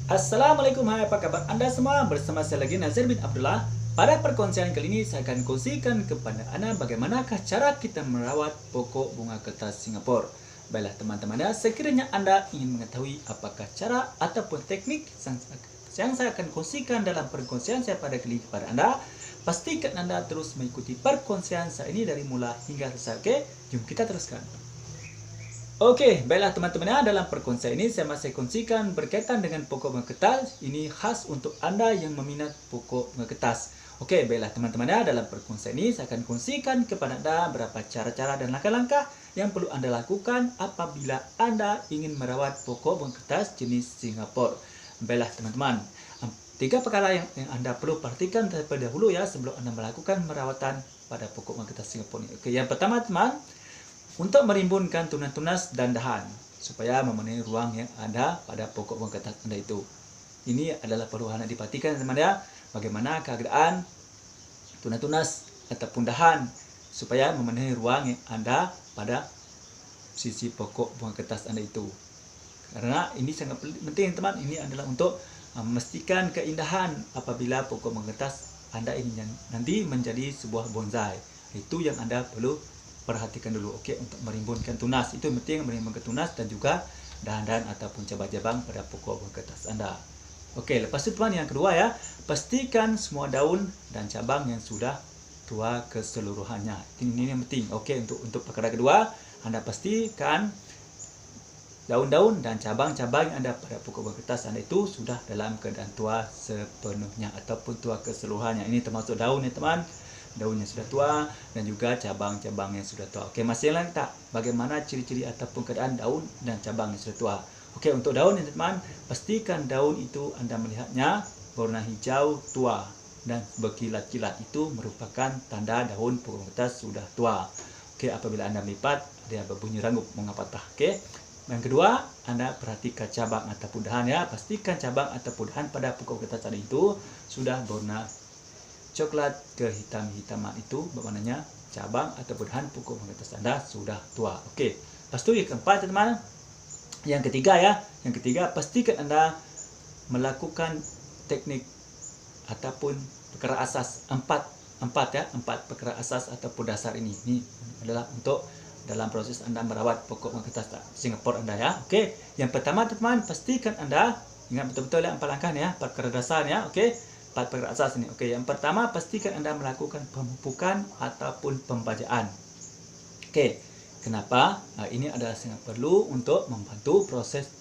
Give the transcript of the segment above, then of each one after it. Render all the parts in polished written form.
Assalamualaikum, hai, apa kabar Anda semua? Bersama saya lagi Nazir bin Abdullah. Pada perkongsian kali ini saya akan kongsikan kepada Anda bagaimanakah cara kita merawat pokok bunga kertas Singapura. Baiklah teman-teman ya, sekiranya Anda ingin mengetahui apakah cara ataupun teknik yang saya akan kongsikan dalam perkongsian saya pada kali ini kepada Anda, pastikan Anda terus mengikuti perkongsian saya ini dari mula hingga selesai. Oke, jom kita teruskan. Oke, baiklah teman-teman ya, dalam perkongsian ini saya masih kongsikan berkaitan dengan pokok bunga kertas. Ini khas untuk Anda yang meminat pokok bunga kertas. Oke, baiklah teman-teman ya, dalam perkongsian ini saya akan kongsikan kepada Anda beberapa cara-cara dan langkah-langkah yang perlu Anda lakukan apabila Anda ingin merawat pokok bunga kertas jenis Singapura. Baiklah teman-teman, tiga perkara yang Anda perlu perhatikan terlebih dahulu ya sebelum Anda melakukan merawatan pada pokok bunga kertas Singapura ini. Oke, yang pertama teman, untuk merimbunkan tunas-tunas dan dahan supaya memenuhi ruang yang ada pada pokok bunga kertas Anda itu. Ini adalah perlu Anda diperhatikan teman ya, bagaimana keadaan tunas-tunas ataupun dahan supaya memenuhi ruang yang ada pada sisi pokok bunga kertas Anda itu. Karena ini sangat penting teman, ini adalah untuk memastikan keindahan apabila pokok bunga kertas Anda ini nanti menjadi sebuah bonsai. Itu yang Anda perlu perhatikan dulu. Oke, untuk merimbunkan tunas itu penting, merimbunkan tunas dan juga dahan-dahan ataupun cabang-cabang pada pokok bunga kertas Anda. Oke, lepas itu teman, yang kedua ya, pastikan semua daun dan cabang yang sudah tua keseluruhannya. Ini yang penting. Oke, untuk perkara kedua, Anda pastikan daun-daun dan cabang-cabang yang ada pada pokok bunga kertas Anda itu sudah dalam keadaan tua sepenuhnya ataupun tua keseluruhannya. Ini termasuk daun ya teman, daunnya sudah tua dan juga cabang-cabang yang sudah tua. Oke, masih lain tak? Bagaimana ciri-ciri ataupun keadaan daun dan cabang yang sudah tua? Oke, untuk daun ya teman, pastikan daun itu Anda melihatnya berwarna hijau tua dan berkilat-kilat, itu merupakan tanda daun pokok kertas sudah tua. Oke, apabila Anda melipat dia berbunyi ranggup mengapatah. Oke. Yang kedua, Anda perhatikan cabang ataupun dahan ya, pastikan cabang ataupun dahan pada pokok kertas tadi itu sudah berwarna coklat kehitam-hitaman, itu bermaknanya cabang atau dahan pokok bunga kertas Anda sudah tua. Oke. Lepas itu yang keempat teman-teman. Yang ketiga ya, yang ketiga pastikan Anda melakukan teknik ataupun perkara asas empat perkara asas ataupun dasar ini. Ini adalah untuk dalam proses Anda merawat pokok bunga kertas Singapura Anda ya. Oke. Yang pertama teman-teman, pastikan Anda ingat betul-betul ya 4 langkah ya, 4 perkara dasar ya. Oke. 4 perkara asas ini. Oke, yang pertama pastikan Anda melakukan pemupukan ataupun pembajaan. Oke, kenapa? Nah, ini adalah sangat perlu untuk membantu proses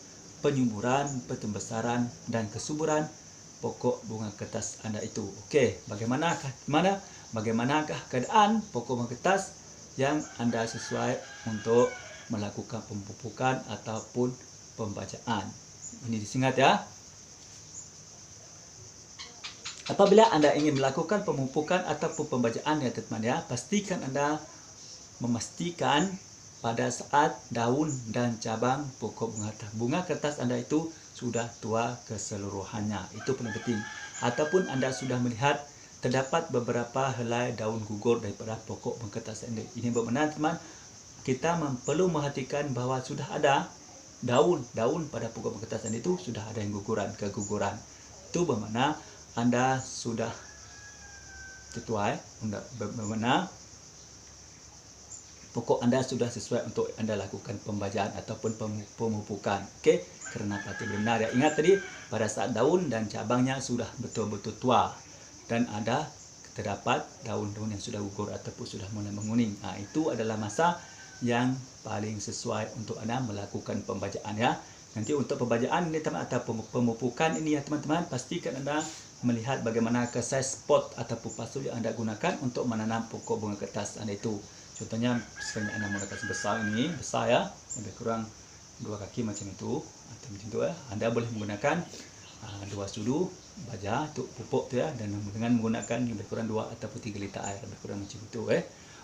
penyuburan, pertumbuhan dan kesuburan pokok bunga kertas Anda itu. Oke, bagaimanakah keadaan pokok bunga kertas yang Anda sesuai untuk melakukan pemupukan ataupun pembajaan? Ini disingkat ya. Apabila Anda ingin melakukan pemupukan ataupun pembajaan ya teman ya, pastikan Anda memastikan pada saat daun dan cabang pokok bunga kertas Anda itu sudah tua keseluruhannya. Itu paling penting. Ataupun Anda sudah melihat terdapat beberapa helai daun gugur daripada pokok bunga kertas Anda. Ini bermakna teman, kita perlu memperhatikan bahawa sudah ada daun pada pokok bunga kertas Anda itu sudah ada yang keguguran. Itu bermakna Anda sudah sesuai, bermakna pokok Anda sudah sesuai untuk Anda lakukan pembajaan ataupun pemupukan. Oke, kerana pasti benar ya. Ingat tadi pada saat daun dan cabangnya sudah betul-betul tua dan ada terdapat daun-daun yang sudah gugur ataupun sudah mulai menguning. Nah, itu adalah masa yang paling sesuai untuk Anda melakukan pembajaan ya. Nanti untuk pembajaan ini teman atau pemupukan ini ya teman-teman, pastikan Anda melihat bagaimana size pot ataupun pasul yang Anda gunakan untuk menanam pokok bunga kertas Anda itu. Contohnya sekiranya Anda menggunakan sebesar ini, besar ya, lebih kurang 2 kaki macam itu atau macam itu ya. Anda boleh menggunakan 2 sudu baja untuk pupuk tu ya, dan dengan menggunakan lebih kurang 2 ataupun 3 liter air, lebih kurang macam itu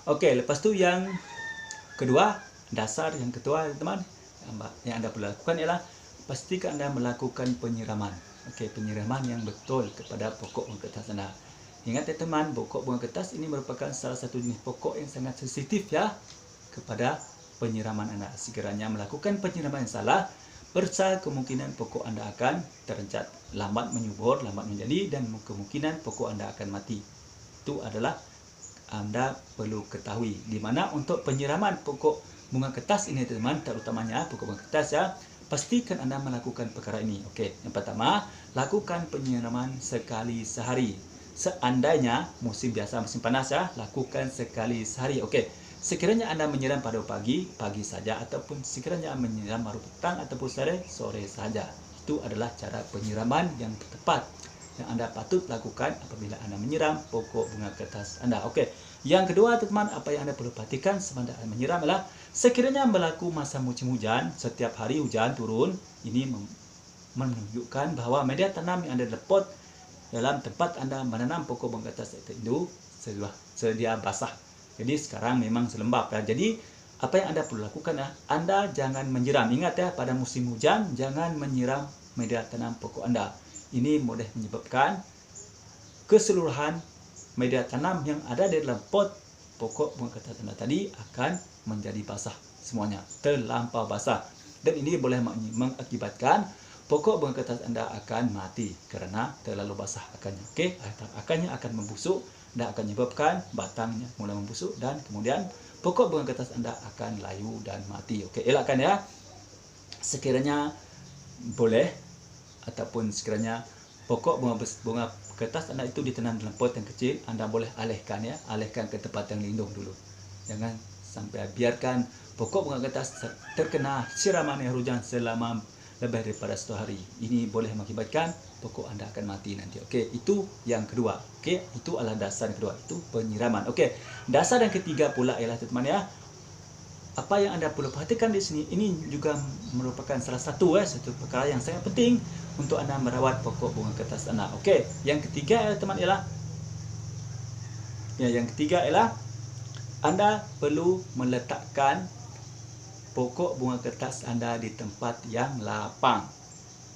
Okey, lepas tu yang kedua, dasar yang kedua teman, yang Anda perlu lakukan ialah pastikan Anda melakukan penyiraman. Okey, penyiraman yang betul kepada pokok bunga kertas Anda. Ingat ya teman, pokok bunga kertas ini merupakan salah satu jenis pokok yang sangat sensitif ya kepada penyiraman Anda. Sekiranya melakukan penyiraman yang salah, besar kemungkinan pokok Anda akan terhencat, lambat menyubur, lambat menjadi, dan kemungkinan pokok Anda akan mati. Itu adalah Anda perlu ketahui. Di mana untuk penyiraman pokok bunga kertas ini teman-teman, terutamanya pokok bunga kertas ya, pastikan Anda melakukan perkara ini. Okey, yang pertama, lakukan penyiraman sekali sehari. Seandainya musim biasa, musim panas ya, lakukan sekali sehari. Okey. Sekiranya Anda menyiram pada pagi saja, ataupun sekiranya menyiram baru petang ataupun sore saja. Itu adalah cara penyiraman yang tepat yang Anda patut lakukan apabila Anda menyiram pokok bunga kertas Anda. Okey. Yang kedua, teman-teman, apa yang Anda perlu perhatikan semasa Anda menyiram adalah sekiranya berlaku masa musim hujan, setiap hari hujan turun, ini menunjukkan bahawa media tanam yang ada dalam pot dalam tempat Anda menanam pokok bunga kertas itu sedia basah. Jadi sekarang memang selembab ya. Jadi apa yang Anda perlu lakukan ya, Anda jangan menyiram. Ingat ya, pada musim hujan jangan menyiram media tanam pokok Anda. Ini boleh menyebabkan keseluruhan media tanam yang ada di dalam pot pokok bunga kertas Anda tadi akan menjadi basah semuanya, terlampau basah. Dan ini boleh mengakibatkan pokok bunga kertas Anda akan mati kerana terlalu basah akarnya. Okey, akarnya akan membusuk dan akan menyebabkan batangnya mula membusuk, dan kemudian pokok bunga kertas Anda akan layu dan mati. Okey, elakkan ya. Sekiranya boleh ataupun sekiranya pokok bunga kertas Anda itu ditanam dalam pot yang kecil, Anda boleh alihkan ya, alihkan ke tempat yang lindung dulu. Jangan sampai biarkan pokok bunga kertas terkena siraman air hujan selama lebih daripada 1 hari. Ini boleh mengakibatkan pokok Anda akan mati nanti. Okey, itu yang kedua. Okey, itu adalah dasar yang kedua, itu penyiraman. Okey, dasar yang ketiga pula ialah teman-teman ya, apa yang Anda perlu perhatikan di sini, ini juga merupakan salah satu perkara yang sangat penting untuk Anda merawat pokok bunga kertas Anda. Okey, yang ketiga teman ialah Anda perlu meletakkan pokok bunga kertas Anda di tempat yang lapang.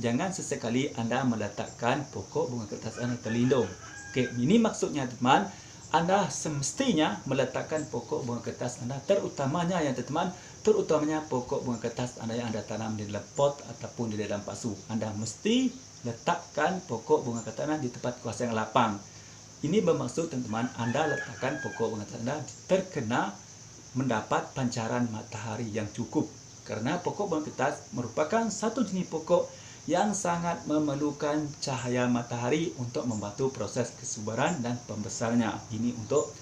Jangan sesekali Anda meletakkan pokok bunga kertas Anda terlindung. Okey, ini maksudnya teman, Anda semestinya meletakkan pokok bunga kertas Anda, terutamanya pokok bunga kertas Anda yang Anda tanam di dalam pot ataupun di dalam pasu. Anda mesti letakkan pokok bunga kertas Anda di tempat kuasa yang lapang. Ini bermaksud teman-teman, Anda letakkan pokok bunga kertas Anda terkena mendapat pancaran matahari yang cukup, karena pokok bunga kertas merupakan satu jenis pokok yang sangat memerlukan cahaya matahari untuk membantu proses kesubaran dan pembesarannya. Ini untuk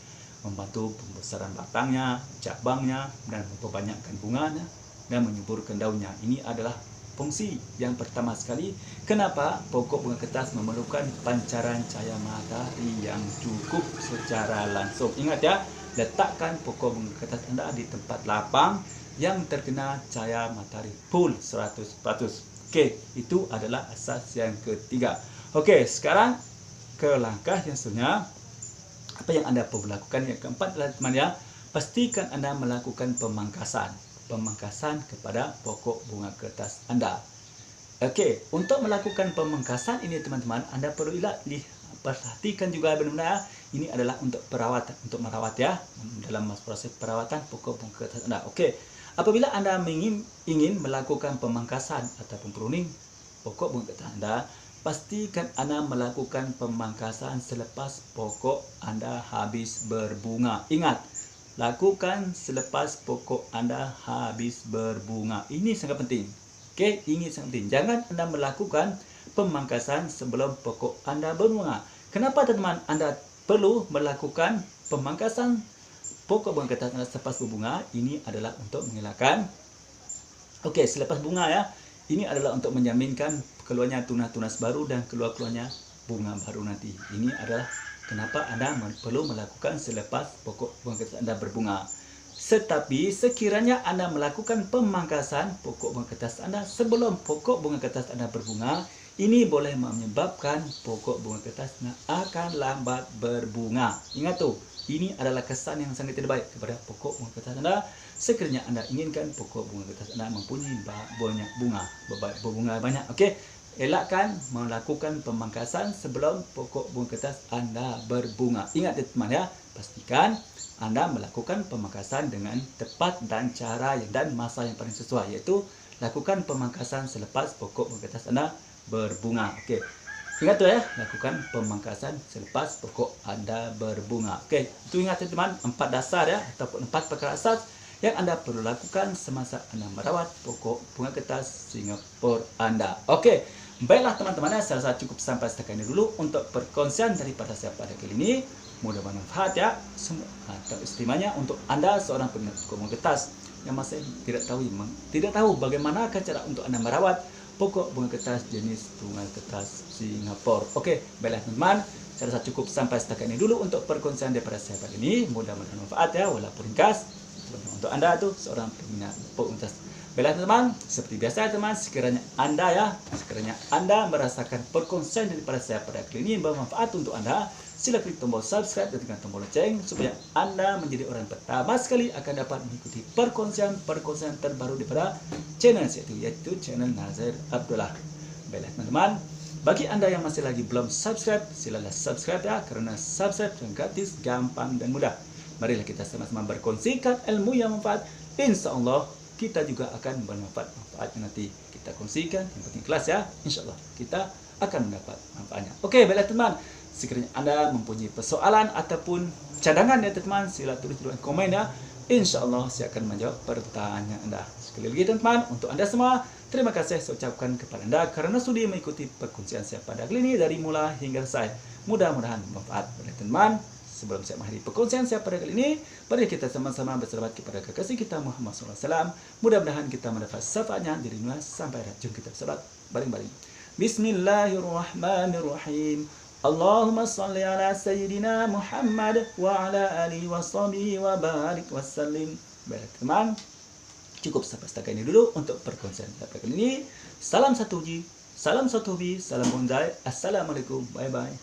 membantu pembesaran batangnya, cabangnya, dan memperbanyakkan bunganya dan menyuburkan daunnya. Ini adalah fungsi yang pertama sekali kenapa pokok bunga kertas memerlukan pancaran cahaya matahari yang cukup secara langsung. Ingat ya, letakkan pokok bunga kertas Anda di tempat lapang yang terkena cahaya matahari full 100%. Okey, itu adalah asas yang ketiga. Okey, sekarang ke langkah yang seterusnya. Apa yang Anda perlu lakukan? Yang keempat adalah teman ya, pastikan Anda melakukan pemangkasan kepada pokok bunga kertas Anda. Okey, untuk melakukan pemangkasan ini teman-teman, Anda perlu perhatikan juga benar-benar ini adalah untuk perawatan, untuk merawat ya, dalam proses perawatan pokok bunga kertas Anda. Okey, apabila Anda ingin melakukan pemangkasan ataupun pruning pokok bunga kertas Anda, pastikan Anda melakukan pemangkasan selepas pokok Anda habis berbunga. Ingat, lakukan selepas pokok Anda habis berbunga. Ini sangat penting. Okey, ini sangat penting. Jangan Anda melakukan pemangkasan sebelum pokok Anda berbunga. Kenapa teman-teman Anda perlu melakukan pemangkasan pokok bunga kertas Anda selepas berbunga? Ini adalah untuk mengelakkan, okey, selepas bunga ya, ini adalah untuk menjaminkan keluarnya tunas-tunas baru dan keluarnya bunga baru nanti. Ini adalah kenapa Anda perlu melakukan selepas pokok bunga kertas Anda berbunga. Tetapi sekiranya Anda melakukan pemangkasan pokok bunga kertas Anda sebelum pokok bunga kertas Anda berbunga, ini boleh menyebabkan pokok bunga kertas Anda akan lambat berbunga. Ingat tuh, ini adalah kesan yang sangat tidak baik kepada pokok bunga kertas Anda. Sekiranya Anda inginkan pokok bunga kertas Anda mempunyai banyak berbunga banyak. Okey, elakkan melakukan pemangkasan sebelum pokok bunga kertas Anda berbunga. Ingat teman ya, pastikan Anda melakukan pemangkasan dengan tepat dan cara dan masa yang paling sesuai, iaitu lakukan pemangkasan selepas pokok bunga kertas Anda berbunga. Okey. Ingat tu ya, lakukan pemangkasan selepas pokok Anda berbunga. Okey, itu ingat teman-teman, 4 dasar ya ataupun 4 perkara asas yang Anda perlu lakukan semasa Anda merawat pokok bunga kertas Singapura Anda. Okey, baiklah teman-teman, saya rasa cukup sampai setakat ini dulu untuk perkongsian daripada saya pada kali ini. Mudah bermanfaat ya. Istimewanya untuk Anda seorang peminat pokok bunga kertas yang masih tidak tahu bagaimana cara untuk Anda merawat pokok bunga kertas jenis bunga kertas Singapura. Okey, baiklah teman-teman, saya rasa cukup sampai setakat ini dulu untuk perkongsian daripada saya pada ini. Mudah-mudahan bermanfaat ya, walaupun ringkas untuk Anda tu seorang peminat pokok bunga kertas. Baiklah teman-teman, seperti biasa teman, sekiranya Anda merasakan perkongsian daripada saya pada kali ini bermanfaat untuk Anda, sila klik tombol subscribe dan tekan tombol lonceng supaya Anda menjadi orang pertama sekali akan dapat mengikuti perkongsian terbaru daripada channel saya yaitu channel Nazir Abdullah. Baiklah teman-teman, bagi Anda yang masih lagi belum subscribe, silalah subscribe ya, karena subscribe yang gratis, gampang dan mudah. Marilah kita sama-sama berkongsikan ilmu yang manfaat. Insya-Allah kita juga akan bermanfaatnya nanti kita kongsikan. Yang penting kelas ya, insya-Allah kita akan mendapat manfaatnya. Okey, baiklah teman. Sekiranya Anda mempunyai persoalan ataupun cadangan ya teman, sila tulis di komen ya. Insya-Allah saya akan menjawab pertanyaan Anda. Sekali lagi teman, untuk Anda semua, terima kasih saya ucapkan kepada Anda karena sudah mengikuti perkongsian saya pada kali ini dari mula hingga selesai. Mudah-mudahan bermanfaat pada teman. Sebelum saya mengakhiri perkongsian saya pada kali ini, mari kita sama-sama berselawat kepada kekasih kita Muhammad SAW. Mudah-mudahan kita mendapat syafaatnya dari dunia sampai akhirat. Jom kita berselawat bareng-bareng. Bismillahirrahmanirrahim. Allahumma salli ala Sayyidina Muhammad wa ala alihi wa sahbihi wa barik wa sallim. Baik teman, cukup sampai setakat ini dulu untuk perkongsian kita pada kali ini. Salam satu uji, salam satu hobi, salam bonsai. Assalamualaikum, bye-bye.